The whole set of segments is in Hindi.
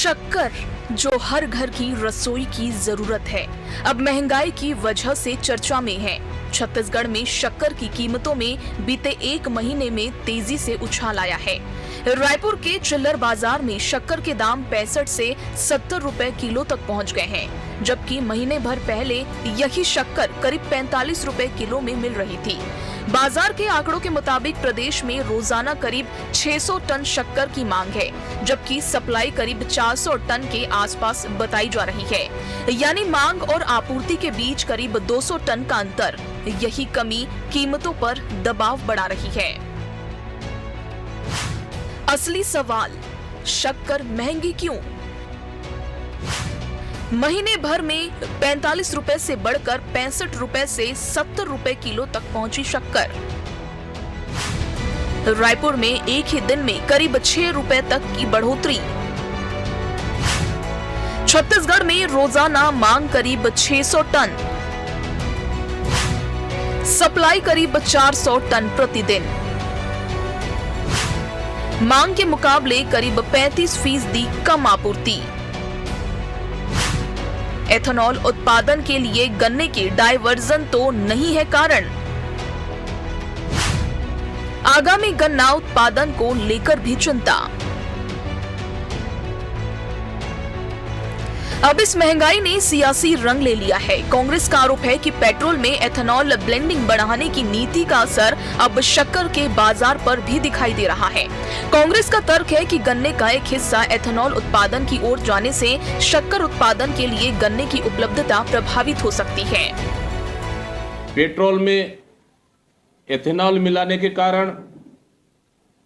शक्कर जो हर घर की रसोई की जरूरत है, अब महंगाई की वजह से चर्चा में है। छत्तीसगढ़ में शक्कर की कीमतों में बीते एक महीने में तेजी से उछाल आया है। रायपुर के चिल्लर बाजार में शक्कर के दाम 65 से 70 रुपए किलो तक पहुंच गए हैं, जबकि महीने भर पहले यही शक्कर करीब 45 रुपए किलो में मिल रही थी। बाजार के आंकड़ों के मुताबिक प्रदेश में रोजाना करीब 600 टन शक्कर की मांग है, जबकि सप्लाई करीब 400 टन के आसपास बताई जा रही है। यानी मांग और आपूर्ति के बीच करीब 200 टन का अंतर। यही कमी कीमतों पर दबाव बढ़ा रही है। असली सवाल, शक्कर महंगी क्यों? महीने भर में 45 रुपए से बढ़कर 65 रुपए से 70 रुपए किलो तक पहुंची शक्कर। रायपुर में एक ही दिन में करीब 6 रुपए तक की बढ़ोतरी। छत्तीसगढ़ में रोजाना मांग करीब 600 टन, सप्लाई करीब 400 टन प्रतिदिन। मांग के मुकाबले करीब 35% कम आपूर्ति। एथेनॉल उत्पादन के लिए गन्ने के डायवर्जन तो नहीं है कारण। आगामी गन्ना उत्पादन को लेकर भी चिंता। अब इस महंगाई ने सियासी रंग ले लिया है। कांग्रेस का आरोप है कि पेट्रोल में एथेनॉल ब्लेंडिंग बढ़ाने की नीति का असर अब शक्कर के बाजार पर भी दिखाई दे रहा है। कांग्रेस का तर्क है कि गन्ने का एक हिस्सा एथेनॉल उत्पादन की ओर जाने से शक्कर उत्पादन के लिए गन्ने की उपलब्धता प्रभावित हो सकती है। पेट्रोल में एथेनॉल मिलाने के कारण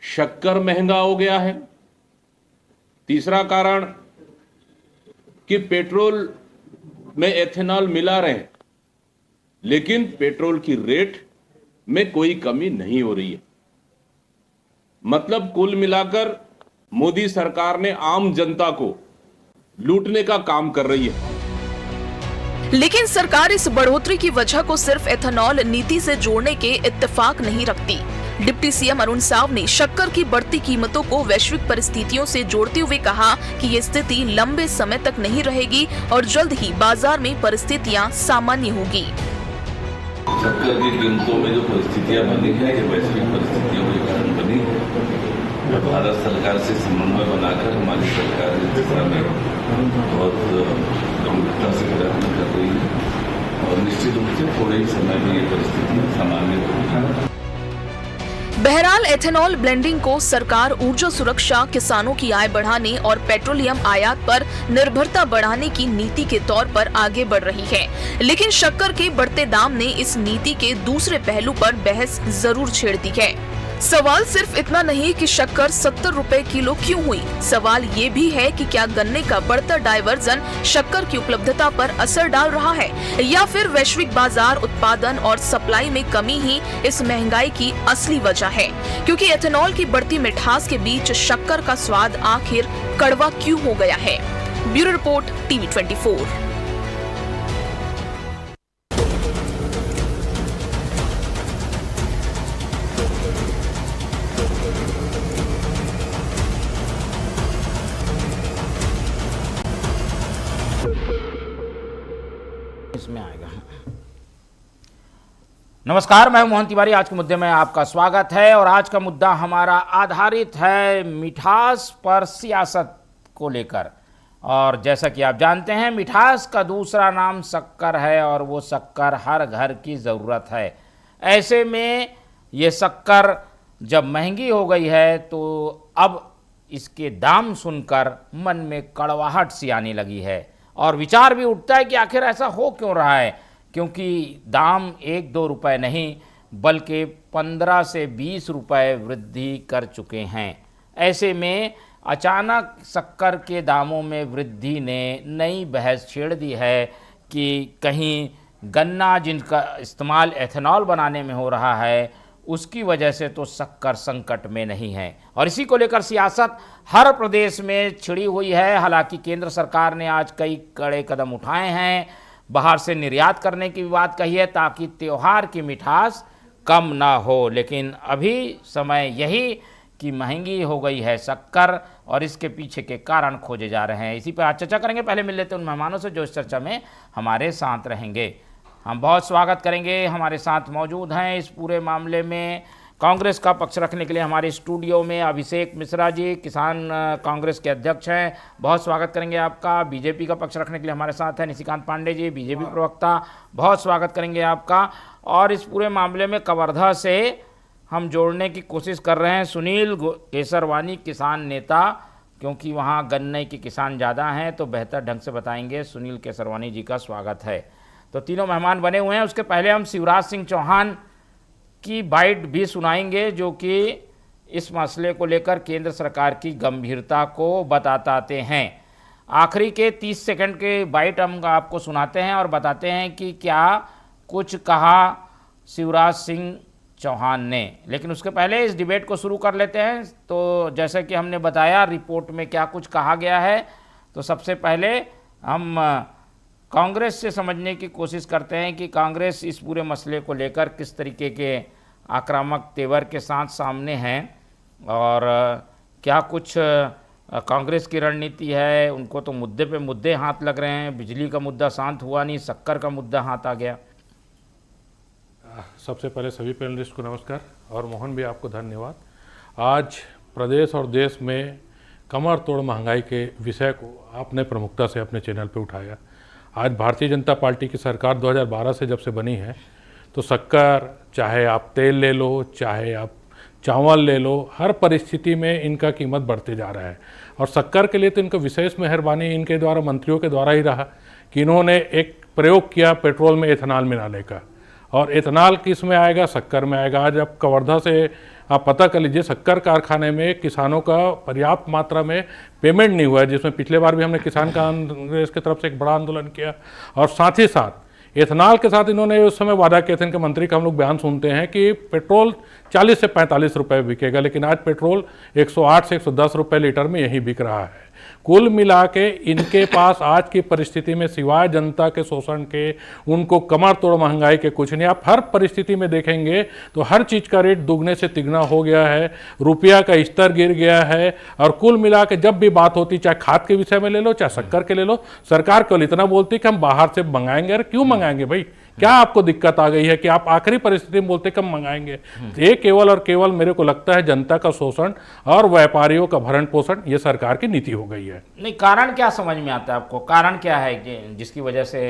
शक्कर महंगा हो गया है। तीसरा कारण कि पेट्रोल में एथेनॉल मिला रहे हैं, लेकिन पेट्रोल की रेट में कोई कमी नहीं हो रही है। मतलब कुल मिलाकर मोदी सरकार ने आम जनता को लूटने का काम कर रही है। लेकिन सरकार इस बढ़ोतरी की वजह को सिर्फ एथेनॉल नीति से जोड़ने के इत्तेफाक नहीं रखती। डिप्टी सीएम अरुण साव ने शक्कर की बढ़ती कीमतों को वैश्विक परिस्थितियों से जोड़ते हुए कहा कि ये स्थिति लंबे समय तक नहीं रहेगी और जल्द ही बाजार में परिस्थितियां सामान्य होगी। शक्कर की कीमतों में जो परिस्थितियां बनी है, ये वैश्विक परिस्थितियों के कारण बनी है। भारत सरकार से समन्वय बनाकर हमारी सरकार इस दिशा में बहुत गंभीरता से प्रयत्न कर रही है और निश्चित रूप से थोड़े ही समय में ये परिस्थितियां सामान्य होगी। बहरहाल एथेनॉल ब्लेंडिंग को सरकार ऊर्जा सुरक्षा, किसानों की आय बढ़ाने और पेट्रोलियम आयात पर निर्भरता बढ़ाने की नीति के तौर पर आगे बढ़ रही है। लेकिन शक्कर के बढ़ते दाम ने इस नीति के दूसरे पहलू पर बहस जरूर छेड़ दी है। सवाल सिर्फ इतना नहीं कि शक्कर 70 रुपए किलो क्यों हुई, सवाल ये भी है कि क्या गन्ने का बढ़ता डायवर्जन शक्कर की उपलब्धता पर असर डाल रहा है या फिर वैश्विक बाजार उत्पादन और सप्लाई में कमी ही इस महंगाई की असली वजह है। क्योंकि एथेनॉल की बढ़ती मिठास के बीच शक्कर का स्वाद आखिर कड़वा क्यों हो गया है। Bureau report, TV 24। इसमें आएगा। नमस्कार, मैं हूं मोहन तिवारी। आज के मुद्दे में आपका स्वागत है और आज का मुद्दा हमारा आधारित है मिठास पर सियासत को लेकर। और जैसा कि आप जानते हैं, मिठास का दूसरा नाम शक्कर है और वो शक्कर हर घर की ज़रूरत है। ऐसे में ये शक्कर जब महंगी हो गई है तो अब इसके दाम सुनकर मन में कड़वाहट सी आने लगी है और विचार भी उठता है कि आखिर ऐसा हो क्यों रहा है, क्योंकि दाम 1-2 रुपए नहीं बल्कि 15 से 20 रुपए वृद्धि कर चुके हैं। ऐसे में अचानक शक्कर के दामों में वृद्धि ने नई बहस छेड़ दी है कि कहीं गन्ना जिनका इस्तेमाल एथेनॉल बनाने में हो रहा है उसकी वजह से तो शक्कर संकट में नहीं है। और इसी को लेकर सियासत हर प्रदेश में छिड़ी हुई है। हालांकि केंद्र सरकार ने आज कई कड़े कदम उठाए हैं, बाहर से निर्यात करने की बात कही है ताकि त्योहार की मिठास कम ना हो। लेकिन अभी समय यही कि महंगी हो गई है शक्कर और इसके पीछे के कारण खोजे जा रहे हैं। इसी पर आज चर्चा करेंगे। पहले मिल लेते हैं उन मेहमानों से जो इस चर्चा में हमारे साथ रहेंगे। हम बहुत स्वागत करेंगे। हमारे साथ मौजूद हैं इस पूरे मामले में कांग्रेस का पक्ष रखने के लिए हमारे स्टूडियो में अभिषेक मिश्रा जी, किसान कांग्रेस के अध्यक्ष हैं, बहुत स्वागत करेंगे आपका। बीजेपी का पक्ष रखने के लिए हमारे साथ हैं निशिकांत पांडे जी, बीजेपी प्रवक्ता, बहुत स्वागत करेंगे आपका। और इस पूरे मामले में कवर्धा से हम जोड़ने की कोशिश कर रहे हैं सुनील केसरवानी, किसान नेता, क्योंकि वहाँ गन्ने के किसान ज़्यादा हैं तो बेहतर ढंग से बताएंगे। सुनील केसरवानी जी का स्वागत है। तो तीनों मेहमान बने हुए हैं। उसके पहले हम शिवराज सिंह चौहान की बाइट भी सुनाएंगे जो कि इस मसले को लेकर केंद्र सरकार की गंभीरता को बताते हैं। आखिरी के 30 सेकंड के बाइट हम आपको सुनाते हैं और बताते हैं कि क्या कुछ कहा शिवराज सिंह चौहान ने। लेकिन उसके पहले इस डिबेट को शुरू कर लेते हैं। तो जैसे कि हमने बताया रिपोर्ट में क्या कुछ कहा गया है, तो सबसे पहले हम कांग्रेस से समझने की कोशिश करते हैं कि कांग्रेस इस पूरे मसले को लेकर किस तरीके के आक्रामक तेवर के साथ सामने हैं और क्या कुछ कांग्रेस की रणनीति है। उनको तो मुद्दे पे मुद्दे हाथ लग रहे हैं। बिजली का मुद्दा शांत हुआ नहीं, शक्कर का मुद्दा हाथ आ गया। सबसे पहले सभी पैनलिस्ट को नमस्कार और मोहन भी आपको धन्यवाद। आज प्रदेश और देश में कमर तोड़ महंगाई के विषय को आपने प्रमुखता से अपने चैनल पर उठाया। आज भारतीय जनता पार्टी की सरकार 2012 से जब से बनी है तो शक्कर, चाहे आप तेल ले लो, चाहे आप चावल ले लो, हर परिस्थिति में इनका कीमत बढ़ते जा रहा है। और शक्कर के लिए तो इनका विशेष मेहरबानी इनके द्वारा, मंत्रियों के द्वारा ही रहा कि इन्होंने एक प्रयोग किया पेट्रोल में एथेनॉल मिलाने का। और एथेनॉल किस में आएगा? शक्कर में आएगा। आज आप कवर्धा से आप पता कर लीजिए, शक्कर कारखाने में किसानों का पर्याप्त मात्रा में पेमेंट नहीं हुआ है, जिसमें पिछले बार भी हमने किसान कांग्रेस की तरफ से एक बड़ा आंदोलन किया। और साथ ही साथ एथेनॉल के साथ इन्होंने उस समय वादा किया था, इनके मंत्री का हम लोग बयान सुनते हैं कि पेट्रोल 40 से 45 रुपये बिकेगा, लेकिन आज पेट्रोल 108 से 110 रुपये लीटर में यही बिक रहा है। कुल मिला के इनके पास आज की परिस्थिति में सिवाय जनता के शोषण के, उनको कमर तोड़ महंगाई के कुछ नहीं। आप हर परिस्थिति में देखेंगे तो हर चीज़ का रेट दुगने से तिगना हो गया है, रुपया का स्तर गिर गया है। और कुल मिला के जब भी बात होती, चाहे खाद के विषय में ले लो, चाहे शक्कर के ले लो, सरकार केवल इतना बोलती कि हम बाहर से मंगाएंगे। अरे क्यों मंगाएंगे भाई? क्या आपको दिक्कत आ गई है कि आप आखिरी परिस्थिति में बोलते कब मंगाएंगे? ये केवल और केवल मेरे को लगता है जनता का शोषण और व्यापारियों का भरण पोषण, ये सरकार की नीति हो गई है। नहीं, कारण क्या समझ में आता है आपको? कारण क्या है कि जिसकी वजह से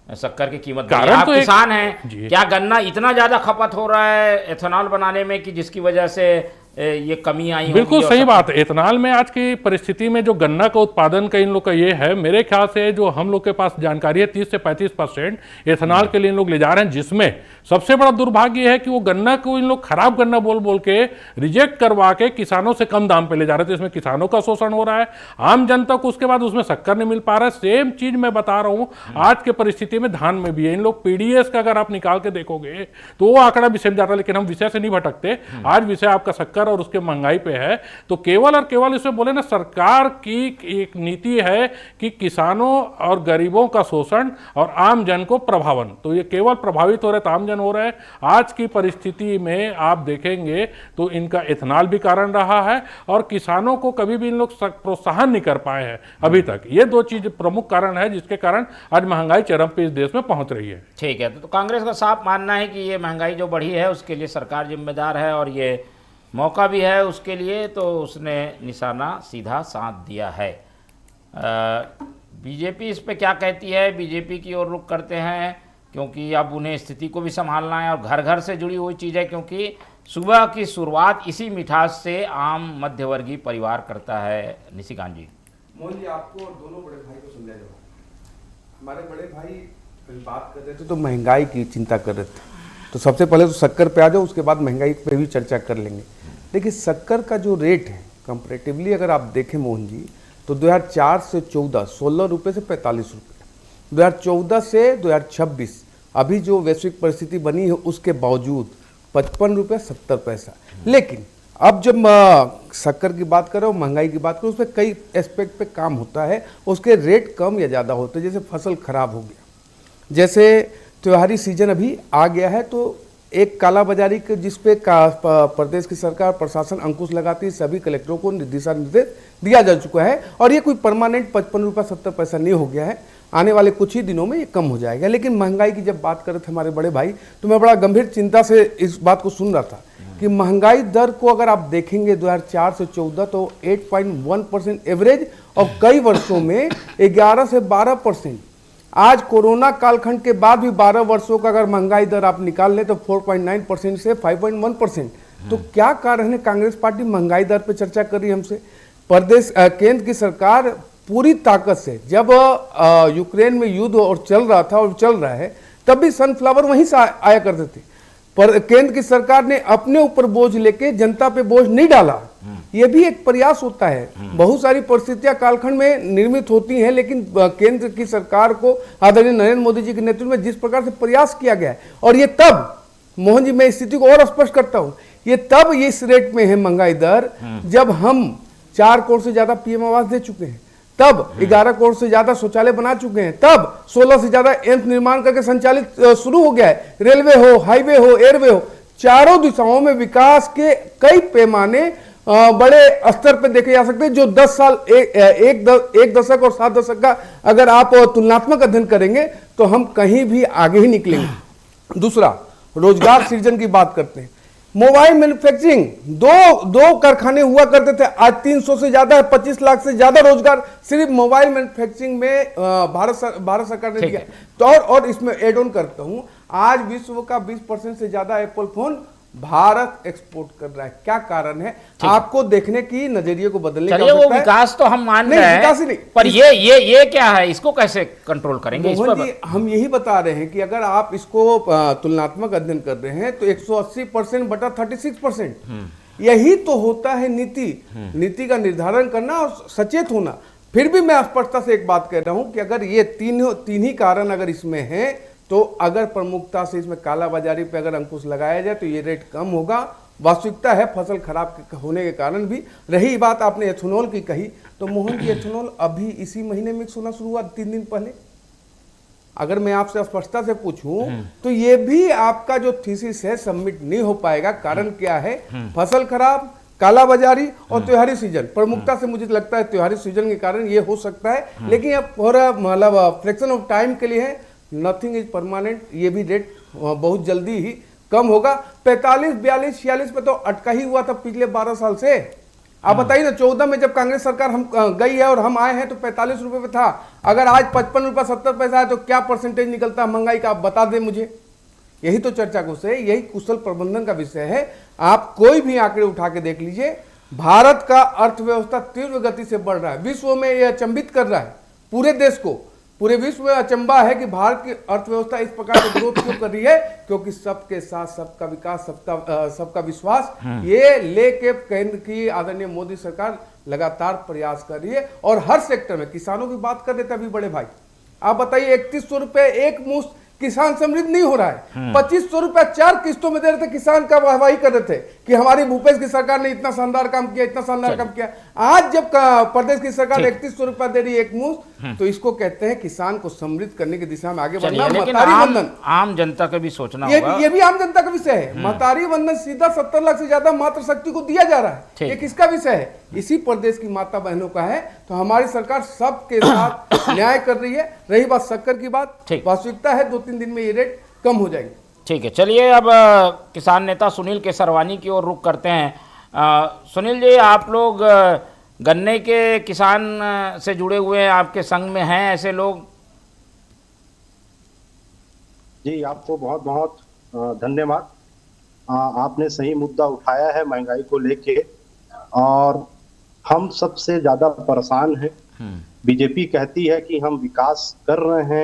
शक्कर की कीमत? कारण आप तो किसान हैं, क्या गन्ना इतना ज्यादा खपत हो रहा है एथेनॉल बनाने में कि जिसकी वजह से ये कमी आई? बिल्कुल सही बात है। एथेनॉल में आज की परिस्थिति में जो गन्ना का उत्पादन का इन लोग का ये है, मेरे ख्याल से जो हम लोग के पास जानकारी है 30 से 35% एथेनॉल के लिए इन लोग ले जा रहे हैं, जिसमें सबसे बड़ा दुर्भाग्य है कि वो गन्ना को इन लोग खराब गन्ना बोल बोल के रिजेक्ट करवा के किसानों से कम दाम पे ले जा रहे थे। इसमें किसानों का शोषण हो रहा है, आम जनता को उसके बाद उसमें शक्कर नहीं मिल पा रहा है। सेम चीज मैं बता रहा हूँ आज के परिस्थिति में धान में भी है। इन लोग पीडीएस का अगर आप निकाल के देखोगे तो वो आंकड़ा विषय में जाता है, लेकिन हम विषय से नहीं भटकते। आज विषय आपका शक्कर और उसके महंगाई पे है। तो केवल और केवल इसमें बोले ना, सरकार की एक नीति है कि किसानों और गरीबों का शोषण और आम जन को प्रभावन, तो ये केवल प्रभावित हो रहे, आम जन हो रहे हैं। आज की परिस्थिति में आप देखेंगे तो इनका एथेनॉल भी कारण रहा है और किसानों को कभी भी इन लोग प्रोत्साहन नहीं कर पाए हैं अभी तक। ये दो चीज प्रमुख कारण है जिसके कारण आज महंगाई चरम पे इस देश में पहुंच रही है। ठीक है, तो कांग्रेस का साफ मानना है कि ये महंगाई जो बढ़ी है उसके लिए सरकार जिम्मेदार है और ये मौका भी है उसके लिए, तो उसने निशाना सीधा साध दिया है। बीजेपी इस पे क्या कहती है? बीजेपी की ओर रुख करते हैं क्योंकि अब उन्हें स्थिति को भी संभालना है और घर घर से जुड़ी हुई चीज़ है, क्योंकि सुबह की शुरुआत इसी मिठास से आम मध्यवर्गीय परिवार करता है। निशिकांत जी। मोहन जी, आपको और दोनों बड़े भाई को समझा जाओ। हमारे बड़े भाई बात कर रहे थे तो महंगाई की चिंता कर रहे थे, तो सबसे पहले तो शक्कर पे आ जाओ, उसके बाद महंगाई पे भी चर्चा कर लेंगे। देखिए, शक्कर का जो रेट है कंपैरेटिवली अगर आप देखें मोहन जी, तो 2004 से 14 16 रुपये से 45 रुपये, 2014 से 2026 अभी जो वैश्विक परिस्थिति बनी है उसके बावजूद 55 रुपये 70 पैसा। लेकिन अब जब शक्कर की बात करें और महंगाई की बात करें, उस पर कई एस्पेक्ट पे काम होता है, उसके रेट कम या ज़्यादा होते हैं। जैसे फसल खराब हो गया, जैसे त्योहारी सीजन अभी आ गया है, तो एक कालाबाजारी के जिसपे प्रदेश की सरकार प्रशासन अंकुश लगाती है, सभी कलेक्टरों को दिशा निर्देश दिया जा चुका है और ये कोई परमानेंट 55 रुपये 70 पैसा नहीं हो गया है। आने वाले कुछ ही दिनों में ये कम हो जाएगा। लेकिन महंगाई की जब बात कर रहे थे हमारे बड़े भाई, तो मैं बड़ा गंभीर चिंता से इस बात को सुन रहा था कि महंगाई दर को अगर आप देखेंगे 2004 से 14 तो 8.1% एवरेज और कई वर्षों में 11 से 12%। आज कोरोना कालखंड के बाद भी 12 वर्षों का अगर महंगाई दर आप निकाल लें तो 4.9% से 5.1%। तो क्या कारण है कांग्रेस पार्टी महंगाई दर पर चर्चा कर रही है हमसे? प्रदेश केंद्र की सरकार पूरी ताकत से, जब यूक्रेन में युद्ध और चल रहा था और चल रहा है, तब भी सनफ्लावर वहीं से आया करते थे। पर केंद्र की सरकार ने अपने ऊपर बोझ लेके जनता पे बोझ नहीं डाला। ये भी एक प्रयास होता है। बहुत सारी परिस्थितियां कालखंड में निर्मित होती हैं, लेकिन केंद्र की सरकार को आदरणीय नरेंद्र मोदी जी के नेतृत्व में जिस प्रकार से प्रयास किया गया है, और ये तब, मोहन जी मैं इस स्थिति को और स्पष्ट करता हूं, ये तब ये इस रेट में है महंगाई दर जब हम 4 करोड़ से ज्यादा पीएम आवास दे चुके हैं, तब 11 करोड़ से ज्यादा शौचालय बना चुके हैं, तब 16 से ज्यादा एम्स निर्माण करके संचालित शुरू हो गया है। रेलवे हो, हाईवे हो, एयरवे हो, चारों दिशाओं में विकास के कई पैमाने बड़े स्तर पर देखे जा सकते हैं, जो 10 साल एक दशक और 7 दशक का अगर आप तुलनात्मक अध्ययन करेंगे तो हम कहीं भी आगे ही निकलेंगे। दूसरा, रोजगार सृजन की बात करते हैं। मोबाइल मैन्युफैक्चरिंग, दो कारखाने हुआ करते थे, आज 300 से ज्यादा है, 25 लाख से ज्यादा रोजगार सिर्फ मोबाइल मैन्युफैक्चरिंग में भारत सरकार ने दिया। तो और इसमें एड ऑन करता हूं, आज विश्व का 20% से ज्यादा एप्पल फोन भारत एक्सपोर्ट कर रहा है। क्या कारण है? आपको देखने की नजरिए को बदलने की चलिए, वो विकास तो हम मान रहे हैं, पर ये क्या है, इसको कैसे कंट्रोल करेंगे? मोहन जी, हम यही बता रहे हैं कि अगर आप इसको तुलनात्मक अध्ययन कर रहे हैं तो 180% बटा 36%, यही तो होता है नीति का निर्धारण करना और सचेत होना। फिर भी मैं स्पष्टता से एक बात कह रहा हूं कि अगर ये तीन ही कारण अगर इसमें हैं, तो अगर प्रमुखता से इसमें कालाबाजारी पे अगर अंकुश लगाया जाए तो ये रेट कम होगा। वास्तविकता है फसल खराब होने के कारण भी। रही बात आपने एथेनॉल की कही, तो मोहन जी एथेनॉल अभी इसी महीने मिक्स होना शुरू हुआ 3 दिन पहले। अगर मैं आपसे स्पष्टता से पूछूं तो ये भी आपका जो थीसिस है सबमिट नहीं हो पाएगा। कारण क्या है? फसल खराब, कालाबाजारी और त्योहारी सीजन। प्रमुखता से मुझे लगता है त्योहारी सीजन के कारण ये हो सकता है, लेकिन अब पूरा मतलब फ्रैक्शन ऑफ टाइम के लिए है। Nothing is permanent. ये भी रेट बहुत जल्दी ही कम होगा। 45, 42, 46 पे तो अटका ही हुआ था पिछले 12 साल से। आप बताइए ना, 14 में जब कांग्रेस सरकार हम गई है और हम आए हैं तो 45 रुपए पे था। अगर आज 55 रुपये 70 पैसा है तो क्या परसेंटेज निकलता है महंगाई का? आप बता दें मुझे। यही तो चर्चा का विषय है, यही कुशल प्रबंधन का विषय है। आप कोई भी आंकड़े उठा के देख लीजिए, भारत का अर्थव्यवस्था तीव्र गति से बढ़ रहा है। विश्व में यह अचंभित कर रहा है पूरे देश को। पूरे विश्व में अचंबा है कि भारत की अर्थव्यवस्था इस प्रकार से ग्रोथ क्यों कर रही है, क्योंकि सबके साथ सबका विकास, सबका विश्वास, ये लेके केंद्र की आदरणीय मोदी सरकार लगातार प्रयास कर रही है। और हर सेक्टर में, किसानों की बात कर देते अभी बड़े भाई, आप बताइए 3100 रुपए एक मुश्त किसान समृद्ध नहीं हो रहा है। 2500 रुपया 4 किस्तों में दे रहे थे, किसान का वाहवाही कर रहे थे कि हमारी भूपेश की सरकार ने इतना शानदार काम किया, इतना शानदार काम किया। आज जब प्रदेश की सरकार 3100 रुपया दे रही है एक मुश्त, तो इसको कहते हैं किसान को समृद्ध करने की दिशा में आगे बढ़ना। महतारी वंदन आम जनता का भी सोचना होगा। ये भी आम जनता का विषय है। महतारी वंदन सीधा 70 लाख से ज्यादा मातृशक्ति को दिया जा रहा है। ये किसका विषय है? इसी प्रदेश की माता बहनों का है। तो हमारी सरकार सबके साथ न्याय कर रही है। रही बात शक्कर की बात, वास्तविकता है 2-3 दिन में ये रेट कम हो जाएगी। ठीक है, चलिए अब किसान नेता सुनील केसरवानी की ओर रुख करते हैं। सुनील जी, आप लोग गन्ने के किसान से जुड़े हुए हैं, आपके संग में हैं ऐसे लोग? जी, आपको बहुत बहुत धन्यवाद। आपने सही मुद्दा उठाया है महंगाई को लेके, और हम सबसे ज्यादा परेशान हैं। बीजेपी कहती है कि हम विकास कर रहे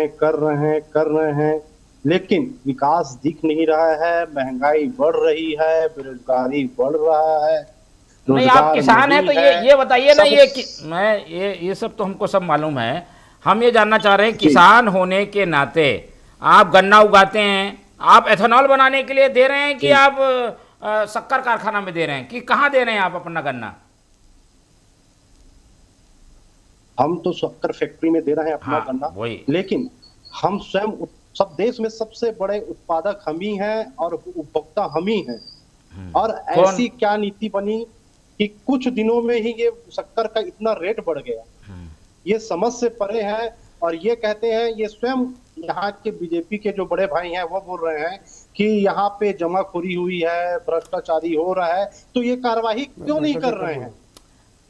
हैं, लेकिन विकास दिख नहीं रहा है। महंगाई बढ़ रही है, बेरोजगारी बढ़ रहा है। नहीं, आप किसान हैं तो ये बताइए ना, ये सब तो हमको सब मालूम है। हम ये जानना चाह रहे हैं, किसान होने के नाते आप गन्ना उगाते हैं, आप एथेनॉल बनाने के लिए दे रहे हैं कि आप शक्कर कारखाना में दे रहे हैं, कि कहाँ दे रहे हैं आप अपना गन्ना? हम तो शक्कर फैक्ट्री में दे रहे हैं अपना गन्ना, लेकिन हम स्वयं सब देश में सबसे बड़े उत्पादक हम ही हैं और उपभोक्ता हम ही हैं। और ऐसी क्या नीति बनी कि कुछ दिनों में ही ये शक्कर का इतना रेट बढ़ गया, ये समझ से परे है। और ये कहते हैं, ये स्वयं यहाँ के बीजेपी के जो बड़े भाई हैं वो बोल रहे हैं कि यहाँ पे जमाखोरी हुई है, भ्रष्टाचारी हो रहा है, तो ये कार्रवाई क्यों नहीं कर रहे हैं?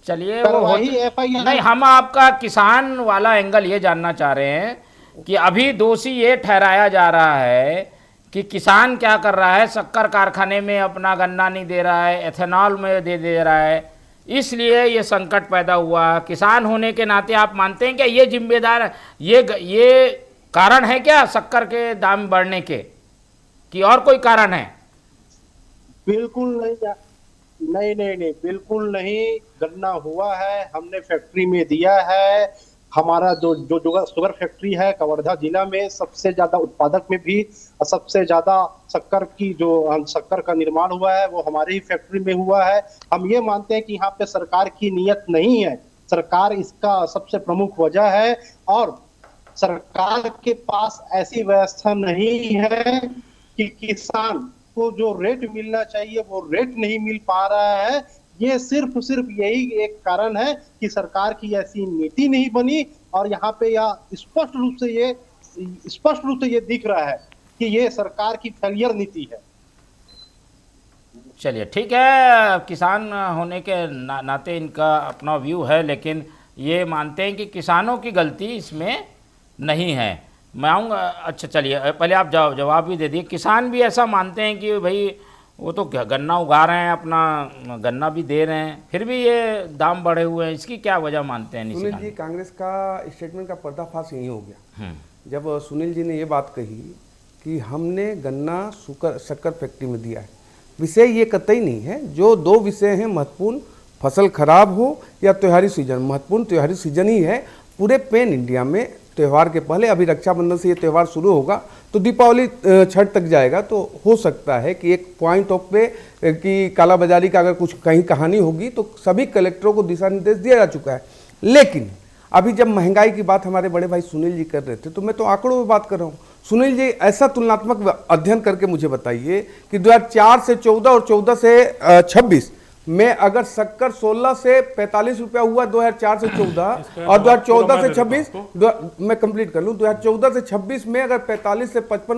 चलिए कार्रवाई FIR नहीं, हम आपका किसान वाला एंगल ये जानना चाह रहे हैं कि अभी दोषी ये ठहराया जा रहा है कि किसान क्या कर रहा है, शक्कर कारखाने में अपना गन्ना नहीं दे रहा है, एथेनॉल में दे रहा है, इसलिए ये संकट पैदा हुआ। किसान होने के नाते आप मानते हैं क्या ये जिम्मेदार, ये कारण है क्या शक्कर के दाम बढ़ने के, कि और कोई कारण है? बिल्कुल नहीं, नहीं, बिल्कुल नहीं। गन्ना हुआ है, हमने फैक्ट्री में दिया है। हमारा जो शुगर फैक्ट्री है कवर्धा जिला में, सबसे ज्यादा उत्पादक में भी सबसे ज्यादा शक्कर का निर्माण हुआ है वो हमारी ही फैक्ट्री में हुआ है। हम ये मानते हैं कि यहाँ पे सरकार की नीयत नहीं है, सरकार इसका सबसे प्रमुख वजह है। और सरकार के पास ऐसी व्यवस्था नहीं है कि किसान को जो रेट मिलना चाहिए वो रेट नहीं मिल पा रहा है। ये सिर्फ यही एक कारण है कि सरकार की ऐसी नीति नहीं बनी। और यहाँ पे स्पष्ट रूप से ये दिख रहा है कि ये सरकार की फेलियर नीति है। चलिए ठीक है, किसान होने के नाते इनका अपना व्यू है, लेकिन ये मानते हैं कि किसानों की गलती इसमें नहीं है। मैं आऊँगा, अच्छा चलिए पहले आप जवाब भी दे दिए। किसान भी ऐसा मानते हैं कि भाई वो तो गन्ना उगा रहे हैं, अपना गन्ना भी दे रहे हैं, फिर भी ये दाम बढ़े हुए हैं, इसकी क्या वजह मानते हैं? सुनील जी, कांग्रेस का स्टेटमेंट का पर्दाफाश यही हो गया जब सुनील जी ने ये बात कही कि हमने गन्ना शक्कर फैक्ट्री में दिया है। विषय ये कतई नहीं है। जो दो विषय हैं महत्वपूर्ण, फसल खराब हो या त्योहारी सीजन, महत्वपूर्ण त्योहारी सीजन ही है पूरे पैन इंडिया में। त्यौहार के पहले अभी रक्षाबंधन से ये त्यौहार शुरू होगा तो दीपावली छठ तक जाएगा, तो हो सकता है कि एक पॉइंट ऑफ पे कि कालाबाजारी का अगर कुछ कहीं कहानी होगी तो सभी कलेक्टरों को दिशा निर्देश दिया जा चुका है। लेकिन अभी जब महंगाई की बात हमारे बड़े भाई सुनील जी कर रहे थे तो मैं तो आंकड़ों में बात कर रहा हूँ। सुनील जी, ऐसा तुलनात्मक अध्ययन करके मुझे बताइए कि 2004 से 14 और 14 से 26 में अगर शक्कर 16 से 45 रुपया हुआ 2004 से 14 और 2014 से 26, मैं कंप्लीट कर लूं, 2014 से 26 में अगर 45 से 55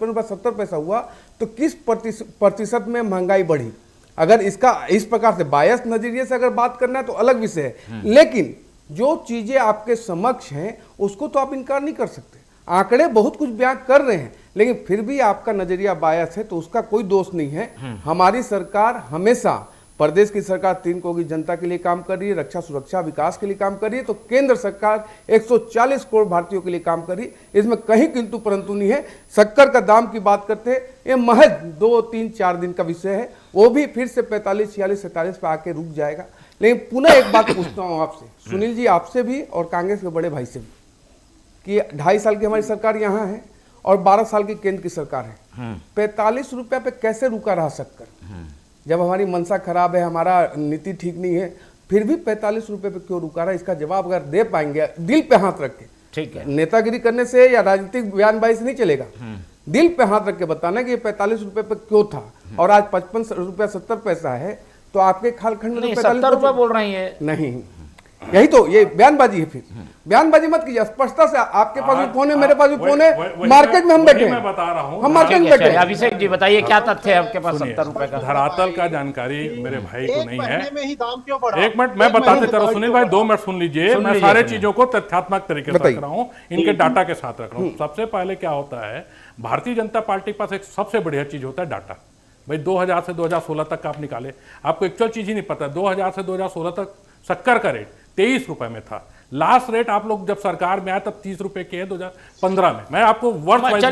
रुपया 70 पैसा हुआ तो किस प्रतिशत में महंगाई बढ़ी? अगर इसका इस प्रकार से बायस नजरिए से अगर बात करना है तो अलग विषय है, लेकिन जो चीजें आपके समक्ष हैं उसको तो आप इनकार नहीं कर सकते। आंकड़े बहुत कुछ बयान कर रहे हैं, लेकिन फिर भी आपका नजरिया बायस है तो उसका कोई दोष नहीं है। हमारी सरकार हमेशा, प्रदेश की सरकार 3 करोड़ की जनता के लिए काम कर रही है, रक्षा सुरक्षा विकास के लिए काम कर रही है, तो केंद्र सरकार 140 करोड़ भारतीयों के लिए काम कर रही है। इसमें कहीं किंतु परंतु नहीं है। शक्कर का दाम की बात करते हैं, ये महज 2, 3, 4 दिन का विषय है, वो भी फिर से 45, 46, 47 पे आके रुक जाएगा। लेकिन पुनः एक बात पूछता हूँ आपसे सुनील जी, आपसे भी और कांग्रेस के बड़े भाई से भी, कि 2.5 साल की हमारी सरकार यहाँ है और 12 साल की केंद्र की सरकार है, 45 रुपया पे कैसे रुका रहा शक्कर? जब हमारी मंशा खराब है, हमारा नीति ठीक नहीं है, फिर भी 45 रुपए पे क्यों रुका रहा है? इसका जवाब अगर दे पाएंगे दिल पे हाथ रख के, ठीक है, नेतागिरी करने से या राजनीतिक बयानबाजी से नहीं चलेगा, दिल पे हाथ रख के बताना कि ये 45 रुपए पे क्यों था और आज 55 रुपया 70 पैसा है, तो आपके खालखंड में 70 रुपये बोल रही है। नहीं, यही तो ये बयानबाजी है। फिर बयानबाजी मत कीजिए, स्पष्टता से। आपके पास भी फोन है, मेरे पास भी फोन है, मार्केट में हम बैठे हैं, मैं बता रहा हूँ, हम मार्केट में बैठे हैं। अभिषेक जी बताइए क्या तथ्य है आपके पास 70 रुपए का? धरातल का जानकारी मेरे भाई को नहीं है। में ही दाम क्यों बढ़ा? 1 मिनट मैं बताते चलो सुनील भाई, 2 मिनट सुन लीजिए। मैं सारे चीजों को तथ्यात्मक तरीके से रख रहा हूँ, इनके डाटा के साथ रख रहा हूँ। सबसे पहले क्या होता है, भारतीय जनता पार्टी के पास एक सबसे बढ़िया चीज होता है डाटा। भाई 2000 से 2016 तक का आप निकाले, आपको एक्चुअल चीज ही नहीं पता। 2000 से 2016 तक शक्कर का रेट 23 रुपए में था। लास्ट रेट आप लोग जब सरकार में आया तब 30 रुपए के 2015 में। मैं आपको वर्ष वाइज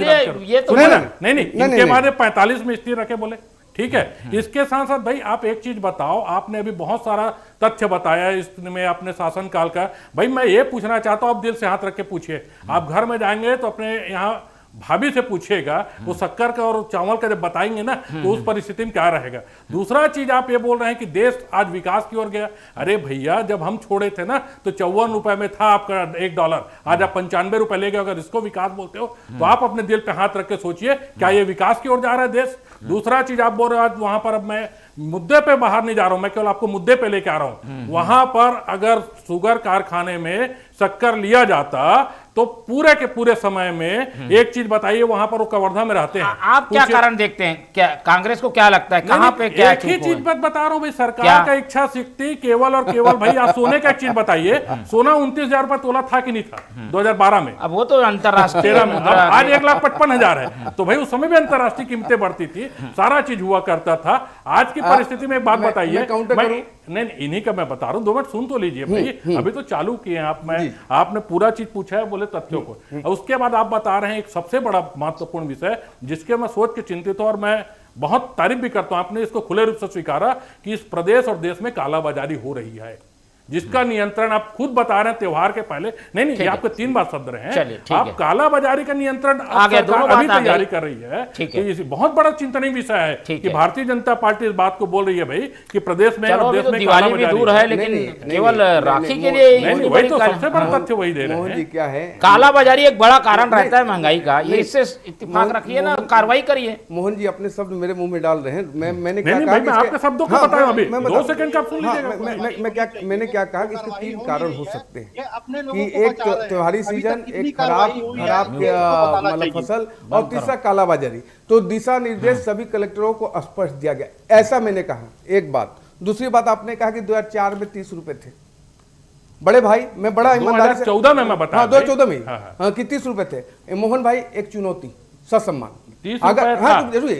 ये तो नहीं, इनके बाद 45 में स्थिर रखे बोले, ठीक है। इसके साथ साथ भाई आप एक चीज बताओ, आपने अभी बहुत सारा तथ्य बताया इसमें अपने शासनकाल का। भाई मैं ये पूछना चाहता हूं, आप दिल से हाथ रख के पूछिए। आप घर में जाएंगे तो अपने यहाँ भाभी से पूछिएगा, वो शक्कर का और चावल का जब बताएंगे ना तो उस परिस्थिति में क्या रहेगा। दूसरा चीज आप ये बोल रहे हैं कि देश आज विकास की ओर गया। अरे भैया, जब हम छोड़े थे ना तो 54 रुपए में था आपका $1, आज आप 95 रुपए ले गए। अगर इसको विकास बोलते हो तो आप अपने दिल पे हाथ रख के सोचिए, क्या ये विकास की ओर जा रहा है देश? दूसरा चीज आप बोल रहे हो आज वहां पर, अब मैं मुद्दे पे बाहर नहीं जा रहा हूं, मैं केवल आपको मुद्दे पे लेके आ रहा हूं। वहां पर अगर शुगर कारखाने में शक्कर लिया जाता तो पूरे के पूरे समय में एक चीज बताइए, वहां पर वो कवर्धा में रहते हैं। आप क्या कारण देखते हैं? क्या कांग्रेस को क्या लगता है, कहां पे क्या एक ही चीज बता रहा हूं भाई, सरकार का इच्छा शक्ति केवल और केवल भाई। आप सोने का एक चीज बताइए, सोना 29,000 रुपए तोला था कि नहीं था 2012 में? अब वो तो अंतरराष्ट्रीय आज 1,55,000 है। तो भाई उस समय भी अंतरराष्ट्रीय कीमतें बढ़ती थी, सारा चीज हुआ करता था। आज की परिस्थिति में एक बात बताइए, नहीं इन्हीं का मैं बता रहा हूँ, 2 मिनट सुन तो लीजिए भाई, अभी तो चालू किए हैं आप। आपने पूरा चीज पूछा है, बोले तथ्यों को, और उसके बाद आप बता रहे हैं एक सबसे बड़ा महत्वपूर्ण विषय जिसके मैं सोच के चिंतित हूं और मैं बहुत तारीफ भी करता हूं। आपने इसको खुले रूप से स्वीकारा कि इस प्रदेश और देश में कालाबाजारी हो रही है, जिसका नियंत्रण आप खुद बता रहे हैं त्योहार के पहले। नहीं ये आपके 3 बार शब्द रहे हैं। आप कालाबाजारी का नियंत्रण अभी तैयारी कर रही है। तो बहुत बड़ा चिंतनीय विषय है कि भारतीय जनता पार्टी इस बात को बोल रही है भाई कि प्रदेश में और देश में दिवाली भी दूर है, लेकिन केवल राखी के लिए वही तो सबसे बड़ा तथ्य वही दे रहे हैं। क्या है, कालाबाजारी एक बड़ा कारण रहता है महंगाई का, ये इससे इत्तेफाक रखिए ना, कार्रवाई करिए। मोहन जी अपने शब्द मेरे मुंह में डाल रहे हैं। मैंने क्या कहा, मैं आपके शब्दों को बताऊं अभी 2 सेकंड का आप सुन लीजिएगा। मैंने क्या कहा कि इसके 3 कारण हो सकते हैं कि एक त्योहारी सीजन, एक खराब मतलब फसल, और तीसरा कालाबाजारी। तो दिशा निर्देश सभी कलेक्टरों को स्पष्ट दिया गया, ऐसा मैंने कहा। एक बात। दूसरी बात, आपने कहा कि 2004 में 30 रुपए थे। बड़े भाई, मैं बड़ा ईमानदारी से 2014 में मैं बता, हाँ 2014 में कि 30 रुपए थे। मोहन भाई, एक चुनौती ससम्मान, अगर हाँ जरूर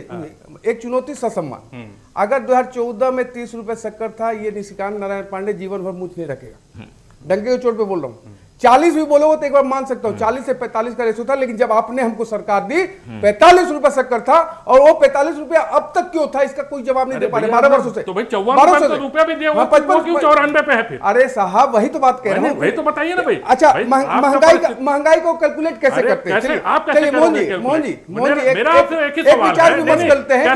एक चुनौती ससम्मान, अगर 2014 में 30 रुपए शक्कर था, ये निशिकांत नारायण पांडे जीवन भर मुझ नहीं रखेगा। डंके के चोट पे बोल रहा हूँ। 40 भी बोलोगे तो एक बार मान सकता हूँ, 40 से 45 का रेशो था, लेकिन जब आपने हमको सरकार दी 45 रुपए शक्कर था, और वो 45 रुपया अब तक क्यों था, इसका कोई जवाब नहीं दे पा रहे 12 वर्षों से। तो भाई 54 रुपया भी दिया, 94 पे है फिर। अरे साहब वही तो बात कह रहे हैं, वही तो बताइए ना भाई। अच्छा, महंगाई को कैलकुलेट कैसे करते हैं? चलिए मोहन जी विचार विमर्श करते हैं,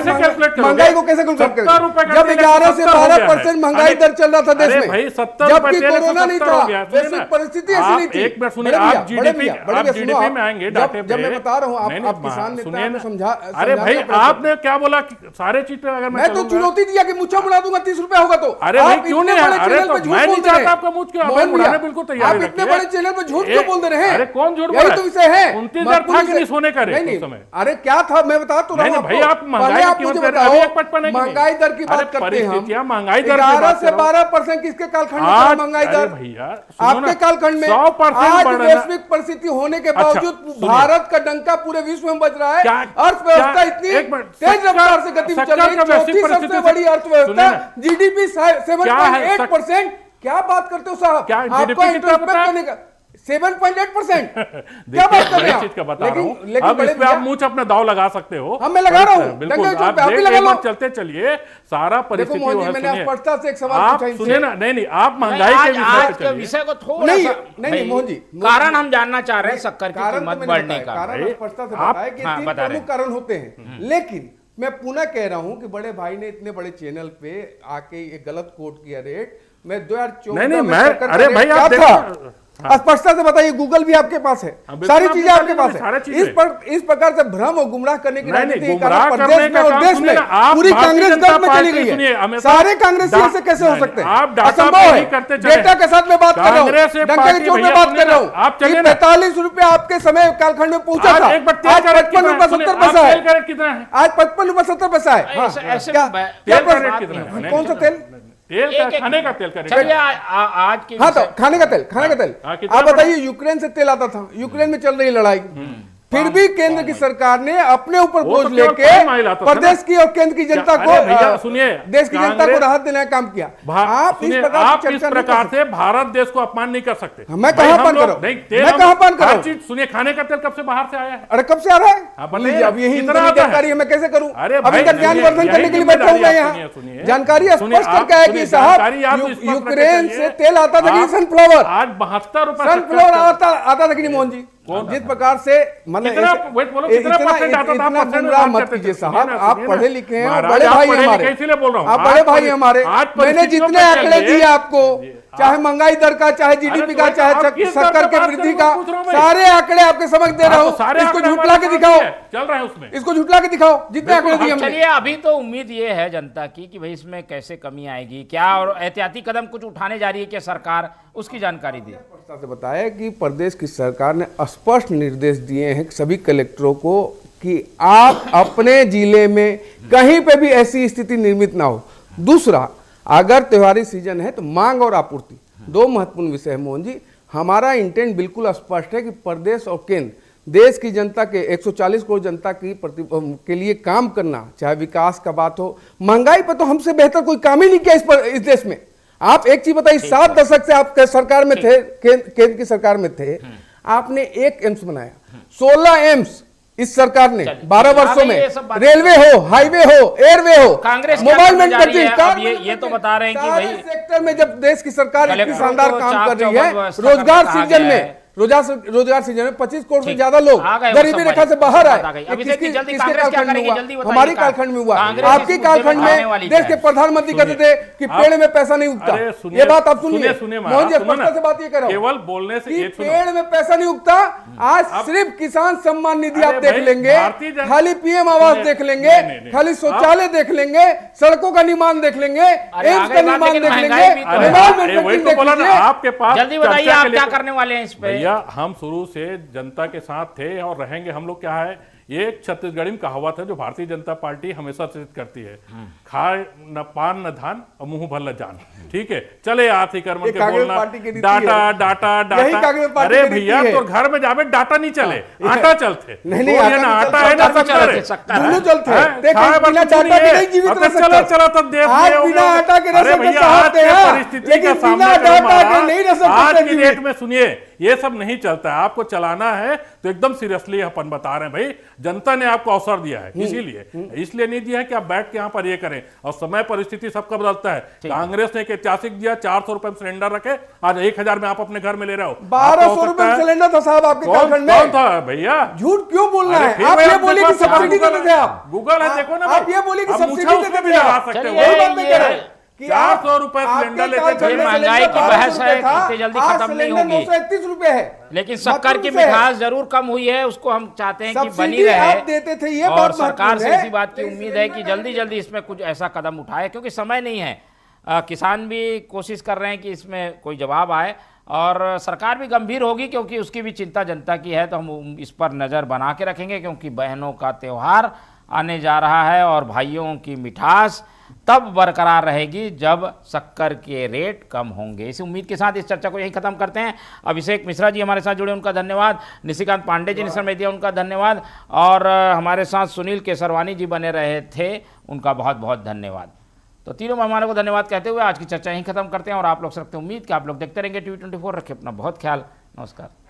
महंगाई को कैसे कैलकुलेट करें? जब 11 से 12% महंगाई दर चल रहा था देश में, जबकि कोरोना नहीं था, वैश्विक परिस्थिति ऐसी नहीं थी। एक बार सुनिए, आप जीडीपी में आएंगे डाटे पे। जब मैं बता रहा हूं, आप किसान नेता हैं, समझा। अरे भाई आपने क्या बोला सारे चीज पे? अगर मैं तो चुनौती दिया कि मुझे बुला दूंगा 30 रुपया होगा तो। अरे भाई क्यों नहीं? अरे तो मैं नहीं चाहता आपका मुझ क्यों, मैं बुलाने बिल्कुल तैयार आप इतने बड़े चैनल पे झूठ क्यों बोल रहे हैं? अरे कौन झूठ बोल रहा है? यही तो विषय है। 29,000 था कि नहीं सोने का रेट उस समय? अरे क्या था मैं बता तो रहा हूं भाई। आप महंगाई की कीमत कर रहे हैं, 55 महंगाई दर की बात करते हैं हम। महंगाई दर 11 से 12% किसके कालखंड में महंगाई दर? भैया आपके कालखंड में। 100% वैश्विक परिस्थिति होने के बावजूद भारत का डंका पूरे विश्व में बज रहा है। अर्थव्यवस्था इतनी तेज रफ्तार से गति में चल रही है, चौथी सबसे बड़ी अर्थव्यवस्था, जीडीपी 7.8%। क्या बात करते हो साहब? आपका इंटरेस्ट करने का 7.8%। क्या बात कर रहे हैं? चीज का बता रहा हूं, अब इस पे आप मुंह अपना दाव लगा सकते हो। हम मैं लगा रहा हूं, बिल्कुल। आप चलते चलिए, सारा परिस्थिति मैंने स्पष्टता से एक सवाल पूछा, सुनिए ना। नहीं आप महंगाई के विषय को थोड़ा नहीं मोहन जी, कारण हम जानना चाह रहे हैं शक्कर की कीमत बढ़ने का। कारण स्पष्टता से बताया कि 3 प्रमुख कारण होते हैं, लेकिन मैं पुनः कह रहा हूं कि बड़े भाई ने इतने बड़े चैनल पे आके ये गलत कोट किया रेट। मैं 2014 में अरे भाई आप देखो, स्पष्टता से बताइए, गूगल भी आपके पास है, सारी चीजें आपके पास है। इस प्रकार से भ्रम और गुमराह करने की राजनीति प्रदेश में और देश में पूरी कांग्रेस दल में चली गई है। सारे कांग्रेसियों से कैसे हो सकते हैं? असंभव है। डेटा के साथ मैं बात कर रहा हूँ, डंका के चोट में बात कर रहा हूँ। 45 रुपया आपके समय कालखंड में पहुंचा था, आज 55 रुपया 70 पैसा है। आज 55 रुपया 70 पैसा है। कौन सा तेल? तेल का, खाने का तेल का रेट। चलिए आज की, हाँ तो खाने का तेल। आप बताइए, यूक्रेन से तेल आता था, यूक्रेन में चल रही लड़ाई, फिर भी केंद्र की सरकार ने अपने ऊपर बोझ लेके प्रदेश की और केंद्र की जनता को, सुनिए, देश की जनता को राहत देने का काम किया। आप इस प्रकार से भारत देश को अपमान नहीं कर सकते। मैं कहां अपमान कर रहा हूं? सुनिए, खाने का तेल कब से बाहर से आया है? अरे कब से आ रहा है? अब यही जानकारी है, मैं कैसे करूं? अभी तक ज्ञानवर्धन करने के लिए बैठा हूं मैं यहाँ। जानकारी स्पष्ट करके है कि साहब यूक्रेन से तेल आता था कि सनफ्लावर? आज 72 रुपए सनफ्लावर आता था कि नहीं मोहन जी? जिस प्रकार से मतलब कितना वेट बोलो, कितना परसेंट आता था? इतना परसेंट गुमराह बात मत करते कीजिए थे। साहब, सुनिए ना, आप सुनिए पढ़े ना। लिखे हैं और महाराज, बड़े आप भाई पढ़े हमारे, लिखे इसीलिए बोल रहा हूँ। आप आज बड़े भाई परि- हमारे, आज मैंने परिस्थितियों जितने पे आंकड़े चलिए। दिए आपको, चाहे महंगाई दर का, चाहे जीडीपी का, तो चाहे आप किस दर शक्कर पे के बात वृद्धि कर रहे का, हो? पूछ रहा हूं मैं। सारे आंकड़े आपके समझ दे रहा हाँ, तो हूँ। सारे इसको आंकड़े झुटला के हमारे दिखाओ, साथ ही है, चल रहा है उसमें। इसको झुटला के दिखाओ जितने आंकड़े दिए हमने। चलिए, अभी तो उम्मीद ये है जनता की कि भाई इसमें कैसे कमी आएगी, क्या और एहतियाती कदम कुछ उठाने जा रही है क्या सरकार, उसकी जानकारी दी। स्पष्टता से बताया कि प्रदेश की सरकार ने स्पष्ट निर्देश दिए हैं सभी कलेक्टरों को कि आप अपने जिले में कहीं पे भी ऐसी स्थिति निर्मित ना हो। दूसरा, अगर त्योहारी सीजन है तो मांग और आपूर्ति दो महत्वपूर्ण विषय है मोहन जी। हमारा इंटेंट बिल्कुल स्पष्ट है कि प्रदेश और केंद्र देश की जनता के 140 करोड़ जनता की के लिए काम करना, चाहे विकास का बात हो, महंगाई पर तो हमसे बेहतर कोई काम ही नहीं किया इस देश में। आप एक चीज बताइए, 7 दशक से आप सरकार में थे, केंद्र की सरकार में थे, आपने एक एम्स बनाया, 16 एम्स इस सरकार ने 12 वर्षों में, रेलवे हो, हाईवे हो, एयरवे हो, कांग्रेस क्या मोबाइल करने जा रही है? मैन्युफैक्चरिंग, अब ये तो बता रहे हैं कि सारे भाई सेक्टर में जब देश की सरकार इतनी कलेक्टरों शानदार को काम चाक कर रही चौबंद है, व्यवस्था रोजगार करने कहा सृजन गया में है। रोजगार सीजन में 25 करोड़ से ठीक। ज्यादा लोग आ गए वो गरीबी सब रेखा वाली से बाहर बात आ गई। आए। अभी से किसकी- जल्दी किसके कांग्रेस क्या कालखंड में करेगी? हुआ? जल्दी बताइए। हमारी कालखंड में हुआ, कांग्रेस आपकी इस मुद्दे में कालखंड आने में वाली देश है। के प्रधानमंत्री कहते थे कि पेड़ में पैसा नहीं उगता। अरे सुनिए, ये बात आप सुनिए, सुनिए मोहन जी, महाराज, सुनो स्पष्टता ना। से बात ये कर रहा हूं केवल बोलने से कि ये सुनो। पेड़ में पैसा नहीं उगता। आज सिर्फ किसान सम्मान निधि आप अरे देख भाई, लेंगे, भारतीय जनता- खाली पीएम आवास सुनिए, देख लेंगे, नहीं। खाली शौचालय देख लेंगे, सड़कों का निर्माण देख लेंगे, अरे एम्स आगे का बात, निर्माण लेकिन देख महंगाई लेंगे, भी तो है। विमान वही मैन्युफैक्चरिंग तो देख बोला ना, लीजिए। आपके पास जल्दी बताइए चर्चा आप के लिए- क्या करने वाले हैं इस पे। भैया, हम शुरू से जनता के साथ थे और रहेंगे। हम लोग क्या है, ये एक छत्तीसगढ़ी में कहावत है जो भारतीय जनता पार्टी हमेशा से करती है, खाए न पान न धान और मुंह भर न जान। ठीक है, चले आती कर ये के कांग्रेस बोलना, पार्टी की नीति डाटा है। डाटा यही डाटा। कांग्रेस पार्टी अरे की नीति भैया, है। तो घर में जावे डाटा नहीं चले, ये- आटा चलते। नहीं, तो आटा ये ना नहीं आटा चलता, है ना आटा शक्कर है। चलते, शक्कर है। दोनों चलते हैं। हैं? देखिए, खाए बिना बस आटा के नहीं जीवित अब रह तो चलो सकते। चलो तब देश आज में हो बिना गया। आटा के रह अरे सकते भैया, साहब आज थे, के हाँ। परिस्थिति लेकिन का बिना सामना करो आटा के महाराज। नहीं रह सकते आज की जीवित। डेट में सुनिए, ये सब नहीं चलता है। आपको चलाना है तो एकदम सीरियसली अपन बता रहे हैं भाई, जनता ने आपको अवसर दिया है, इसलिए नहीं दिया है कि आप बैठ के यहाँ पर ये करें। और समय परिस्थिति सबका बदलता है। कांग्रेस ने एक ऐतिहासिक दिया, 400 रुपए में सिलेंडर रखे, आज 1000 में आप अपने घर में ले रहे हो। 1200 रुपए सिलेंडर था साहब आपके कालखंड कौन में। था भैया? झूठ क्यों बोलना अरे है? फिर आप भाई ये अपने बोलिए कि पास सब्सिडी गूगल देते थे आप। गूगल है, देखो ना आप भाई। ये बोलिए कि आप सब्सिडी मूछा देते उसमें भी थे लगा आप। सकते हो। चलिए, वही बात मैं कह रहा हूं कि 400 रुपए आपके सिलेंडर लेते कालखंड थे। में महंगाई सिलेंडर की बहस 1200 है, रुपए था, इतनी जल्दी आज खत्म नहीं सिलेंडर होगी। 931 रुपए है। लेकिन शक्कर की महत्वपूर्ण से है। मिठास जरूर कम हुई है, उसको हम चाहते हैं कि बनी सब्सिडी रहे। आप देते थे, ये और बात सरकार से महत्वपूर्ण है। इसी बात की उम्मीद है कि जल्दी जल्दी इसमें कुछ ऐसा कदम उठाए, क्योंकि समय नहीं है। किसान भी कोशिश कर रहे हैं कि इसमें कोई जवाब आए, और सरकार भी गंभीर होगी क्योंकि उसकी भी चिंता जनता की है। तो हम इस पर नज़र बना के रखेंगे, क्योंकि बहनों का त्यौहार आने जा रहा है और भाइयों की मिठास तब बरकरार रहेगी जब शक्कर के रेट कम होंगे। इसी उम्मीद के साथ इस चर्चा को यहीं खत्म करते हैं। अभिषेक मिश्रा जी हमारे साथ जुड़े, उनका धन्यवाद। निशिकांत पांडे जी ने समय दिया, उनका धन्यवाद। और हमारे साथ सुनील केसरवानी जी बने रहे थे, उनका बहुत बहुत धन्यवाद। तो तीनों मेहमानों को धन्यवाद कहते हुए आज की चर्चा यहीं खत्म करते हैं और आप लोग से रखते हैं उम्मीद कि आप लोग देखते रहेंगे TV24। रखें अपना बहुत ख्याल। नमस्कार।